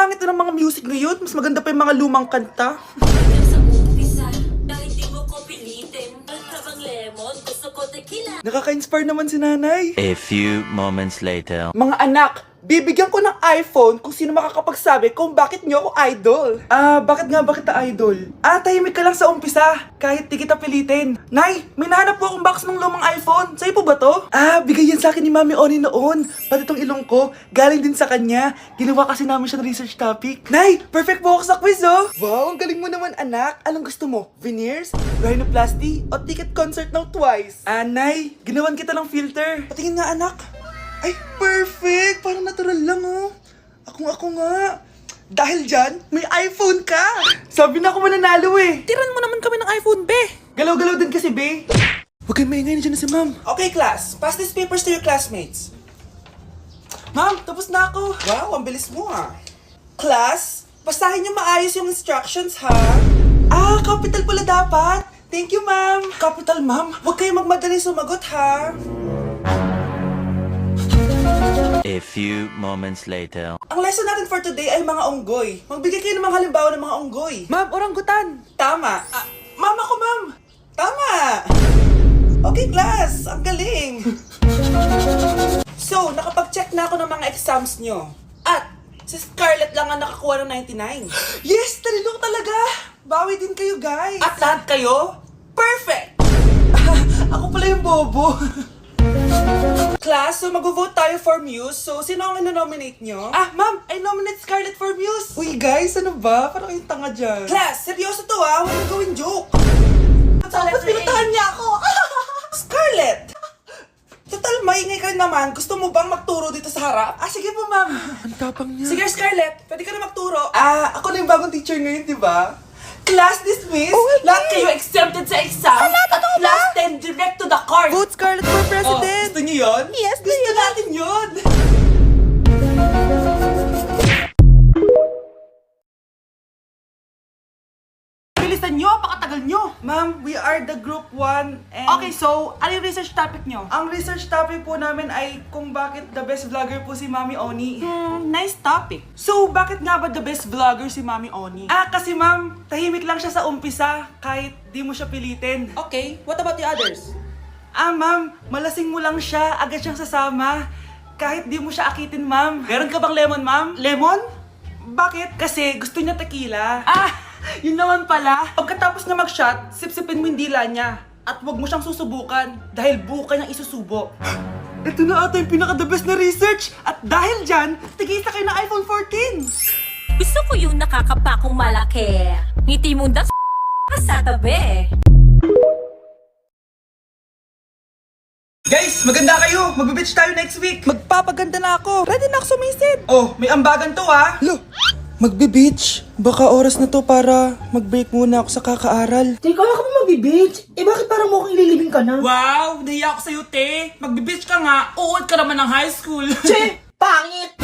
pangit na ng mga music ngayon. Mas maganda pa yung mga lumang kanta. Sa umpisa, dahil di mo ko pilitin. Tabang lemon, gusto ko tequila. Nakaka-inspire naman si nanay. A few moments later. Mga anak, bibigyan ko ng iPhone kung sino makakapagsabi kung bakit nyo ako idol. Bakit nga ba kita idol? Tahimik ka lang sa umpisa, kahit di kita pilitin. Nay, may nahanap po akong box ng lumang iPhone. Sa'yo po ba to? Bigay yan sa akin ni Mami Oni noon. Pati tong ilong ko, galing din sa kanya. Ginawa kasi namin siya ng research topic. Nay, perfect po ako sa quiz oh! Wow, ang galing mo naman anak. Anong gusto mo? Veneers? Rhinoplasty? O ticket concert ng Twice? Nay, ginawan kita ng filter. Patingin nga anak. Ay, perfect! Parang natural lang, oh. Ako nga. Dahil dyan, may iPhone ka! Sabi na ako mananalo eh. Tiran mo naman kami ng iPhone, be. Galaw-galaw din kasi, be. Huwag kayong maingay, nandiyan na si ma'am. Okay, class. Pass these papers to your classmates. Ma'am, tapos na ako. Wow, ang bilis mo, ah. Class, basahin niyo maayos yung instructions, ha? Capital pala dapat. Thank you, ma'am. Capital, ma'am. Huwag kayong magmadali sumagot, ha? A few moments later. Ang lesson natin for today ay mga unggoy. Magbigay kayo ng mga halimbawa ng mga unggoy. Ma'am, oranggutan. Tama. Ma'am ako, ma'am. Tama. Okay, class. Ang galing. So, nakapag-check na ako ng mga exams nyo. At, si Scarlett lang ang nakakuha ng 99. Yes! Talino talaga! Bawi din kayo, guys. At lahat kayo, perfect! Ako pala yung bobo. Class, so mag-vote tayo for Muse. So, sino ang ino-nominate nyo? Ma'am, I nominate Scarlett for Muse. Uy, guys, ano ba? Parang yung tanga dyan. Class, seryoso to ah. Huwag na gawin joke. Tapos pinuntahan niya ako. Scarlett! Total, maingay ka naman. Gusto mo bang magturo dito sa harap? Sige po, ma'am. Ang tapang niya. Sige, Scarlett. Pwede ka na magturo. Ako na yung bagong teacher ngayon, di ba? Class dismissed. Lahat kayo exempted sa exam. At class 10 direct to the card. Vote Scarlett for president! Gusto niyo yun? Yes, Gusto natin yun. Bilisan nyo, pakatagal nyo. Ma'am, we are the group 1 and... Okay, so, ano yung research topic nyo? Ang research topic po namin ay kung bakit the best vlogger po si Mami Oni. Nice topic. So, bakit nga ba the best vlogger si Mami Oni? Kasi ma'am, tahimik lang siya sa umpisa kahit di mo siya pilitin. Okay, what about the others? Ma'am, malasing mo lang siya, agad siyang sasama. Kahit di mo siya akitin, ma'am. Meron ka bang lemon, ma'am? Lemon? Bakit? Kasi gusto niya tequila. Yun naman pala. Pagkatapos na mag-shot, sipsipin mo yung dila niya. At huwag mo siyang susubukan dahil buo ka niyang isusubo. Ito na ata yung pinaka-the best na research. At dahil dyan, tigisa kayo ng iPhone 14. Gusto ko yung nakakapakong malaki. Ngiti mo das sa tabi. Guys, maganda kayo. Magbe-beach tayo next week. Magpapaganda na ako. Ready na ako sumisid. Oh, may ambagan to ah. Lo, magbe-beach? Baka oras na to para mag-break muna ako sa kakaaral. Teka, ka ba magbe-beach? Bakit parang mukhang ililibing ka na? Wow, nahiya ako sa'yo, te. Magbe-beach ka nga. Uod ka naman ng high school. Che! Pangit!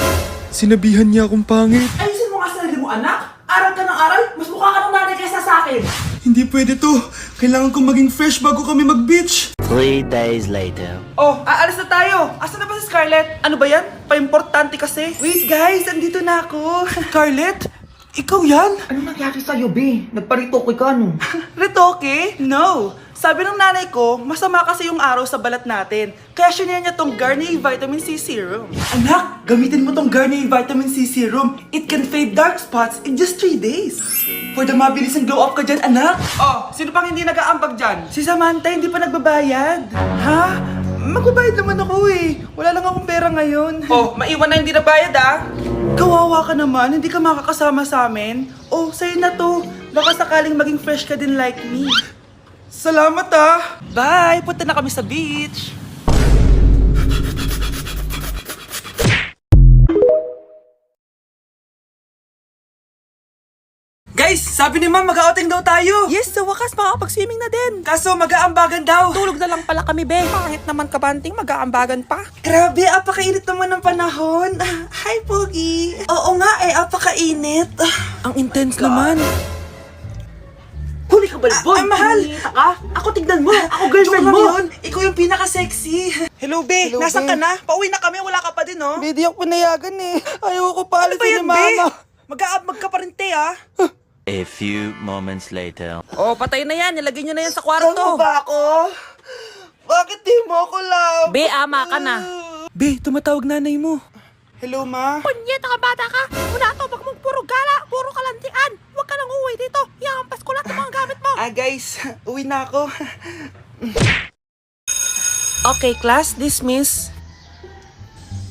Sinabihan niya akong pangit. Ayusin mo nga sarili mo, anak. Aral ka ng aral. Mas mukha ka ng nanay kaysa sa akin. Hindi pwede to. Kailangan kong maging fresh bago kami mag-beach. 3 days later. Oh, aalis na tayo. Asa na ba si Scarlett? Ano ba yan? Pa-importante kasi. Wait guys, andito na ako. Scarlett? Ikaw yan? Ano nangyari sa'yo, be? Nagparitoke ka, no? Retoke? No. Sabi ng nanay ko, masama kasi yung araw sa balat natin. Kaya sinare niya tong Garnier Vitamin C Serum. Anak, gamitin mo tong Garnier Vitamin C Serum. It can fade dark spots in just 3 days. For the mabilis and glow up ka dyan, anak. Oh, sino pang hindi nag-aambag dyan? Si Samantha hindi pa nagbabayad. Ha? Magbabayad naman ako eh. Wala lang akong pera ngayon. Oh, maiwan na hindi nabayad ah. Kawawa ka naman, hindi ka makakasama sa amin. Oh, sa'yo na to. Baka sakaling maging fresh ka din like me. Salamat ah! Bye! Punta na kami sa beach! Guys, sabi ni ma'am mag-outing daw tayo! Yes, sa wakas makakapag-swimming na din. Kaso mag-aambagan daw! Tulog na lang pala kami, be. Pangit naman kabanting, mag-aambagan pa. Grabe, apakainit naman ng panahon. Hi, Pogi! Oo nga apakainit. Ang intense naman. Huli ka balbon! Mahal! Ka? Ako tignan mo! Ako girlfriend Joke lang mo! yun. Ikaw yung pinaka-sexy. Hello, be. Hello, Nasaan be. ka na? Pauwi na kami. Wala ka pa din, no? Be, di ako pinayagan eh. Ayoko pa Ano alisin ba ni yan, be? mama. magkaparente ah. A few moments later. Oh, patay na yan. Nilagay nyo na yan sa Ano kwarto. ba ako? Bakit di mo ako love? Be, ama ka na. Be, tumatawag nanay mo. Hello, ma? Punyeta ka, bata ka. Una to, wag mong puro gala, puro kalantian. Huwag ka nang uwi dito. Iampas ko lahat ng mga gamit mo. Guys, uwi na ako. Okay, class, dismiss.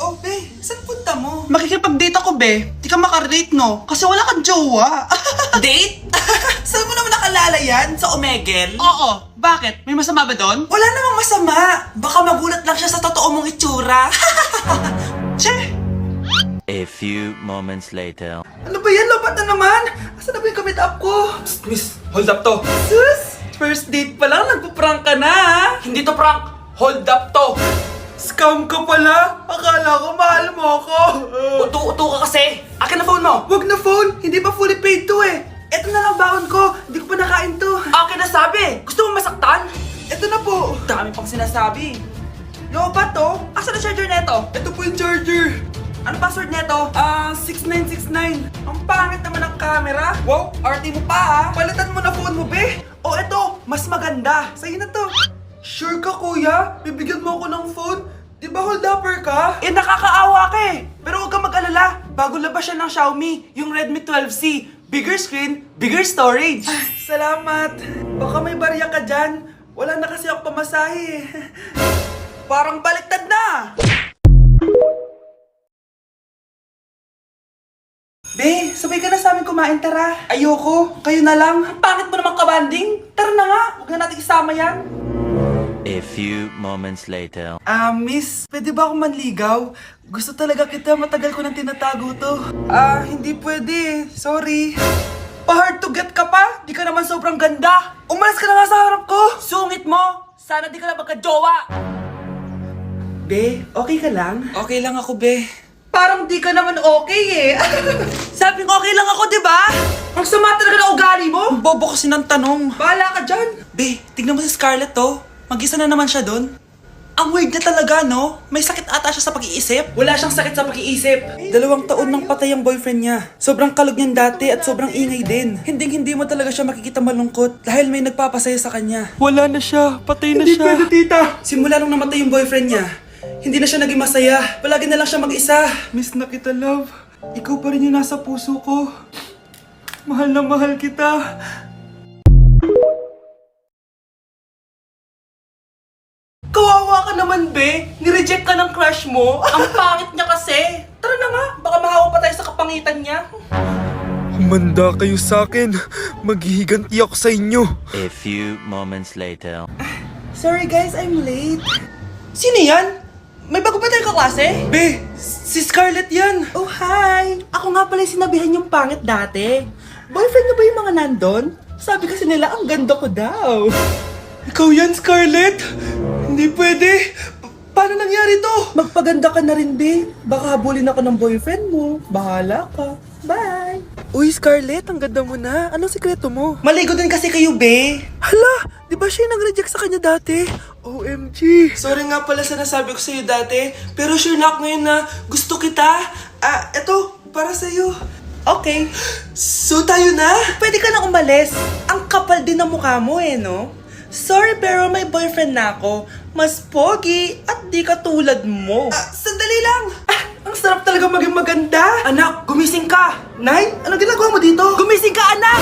Oh, be, saan punta mo? Makikipag-date ako, be. Di ka makarelate, no? Kasi wala kang jowa. Date? Saan mo naman nakalala yan? Sa Omegle? Oo. Bakit? May masama ba doon? Wala namang masama. Baka magulat lang siya sa totoo mong itsura. Che! A few moments later. Ano ba yan? Lobat na naman! Asan na ba yung kamit up ko? Psst, miss, hold up to. Sus! First date pa lang, nagpo-prank ka na ha? Hindi to prank, hold up to. Scam ka pala? Akala ko mahal mo ako. Uto-uto ka kasi. Akin na phone mo. Wag na phone, hindi pa fully paid to eh. Eto na lang baon ko, hindi ko pa nakain to. Akin na sabi, gusto mo masaktan? Eto na po. Dami pang sinasabi. Lobat to? Asan na charger neto? Ito po yung charger. Ano password neto? 6969. Ang pangit naman ng camera. Wow, RT mo pa ha. Palitan mo na phone mo, be. O eto, mas maganda. Sa'yo na to. Sure ka, kuya? Bibigyan mo ako ng phone? Di ba hold upper ka? Nakakaawa ka eh. Pero huwag kang mag-alala. Bago labas siya ng Xiaomi, yung Redmi 12C. Bigger screen, bigger storage. Salamat. Baka may barya ka dyan. Wala na kasi ako pamasahe eh. Parang baliktad na. Be, sabay ka na sa amin kumain, tara. Ayoko, kayo na lang. Ang pangit mo naman kabanding. Tara na nga, huwag na natin isama yan. A few moments later. Miss, pwede ba akong manligaw? Gusto talaga kita, matagal ko nang tinatago to. Hindi pwede, sorry. Pa-hard to get ka pa? Di ka naman sobrang ganda. Umalis ka na nga sa harap ko. Sungit mo, sana di ka na magka-jowa. Be, okay ka lang? Okay lang ako, be. Parang di ka naman okay eh. Sabing okay lang ako, di ba? Ang sama talaga ng ugali mo. Bobo kasi ng tanong. Bahala ka dyan. Be, tignan mo si Scarlett to. Mag-isa na naman siya doon. Ang weird niya talaga, no? May sakit ata siya sa pag-iisip. Wala siyang sakit sa pag-iisip. 2 taon nang patay ang boyfriend niya. Sobrang kalog niyan dati at sobrang ingay din. Hindi mo talaga siya makikita malungkot dahil may nagpapasaya sa kanya. Wala na siya, patay na siya. Hindi pwede, tita. Simula nung namatay yung boyfriend niya, hindi na siya naging masaya. Palagi na lang siya mag-isa. Miss na kita, love. Ikaw pa rin yung nasa puso ko. Mahal na mahal kita. Kawawa ka naman, be. Nireject ka ng crush mo. Ang pangit niya kasi. Tara na nga, baka mahawa pa tayo sa kapangitan niya. Humanda kayo sa akin. Maghihiganti ako sa inyo. A few moments later. Sorry guys, I'm late. Sino yan? May bago ba tayong kaklase? Be, si Scarlett yan. Oh, hi. Ako nga pala yung sinabihan yung pangit dati. Boyfriend niyo ba yung mga nandun? Sabi kasi nila, ang ganda ko daw. Ikaw yan, Scarlett? Hindi pwede. Paano nangyari to? Magpaganda ka na rin, be. Baka habulin ako ng boyfriend mo. Bahala ka. Bye. Uy, Scarlett, ang ganda mo na. Anong sikreto mo? Maligo din kasi kayo, be. Hala, di ba siya yung nag-reject sa kanya dati? OMG. Sorry nga pala sa nasabi ko sa'yo dati, pero sure na ako ngayon na gusto kita. Eto, para sa'yo. Okay. So tayo na? Pwede ka na umalis. Ang kapal din ng mukha mo eh, no? Sorry pero may boyfriend na ako. Mas pogi at di katulad mo. Sandali lang. Ang sarap talaga maging maganda. Anak, gumising ka. Nay, anong ginagawa mo dito? Gumising ka, anak!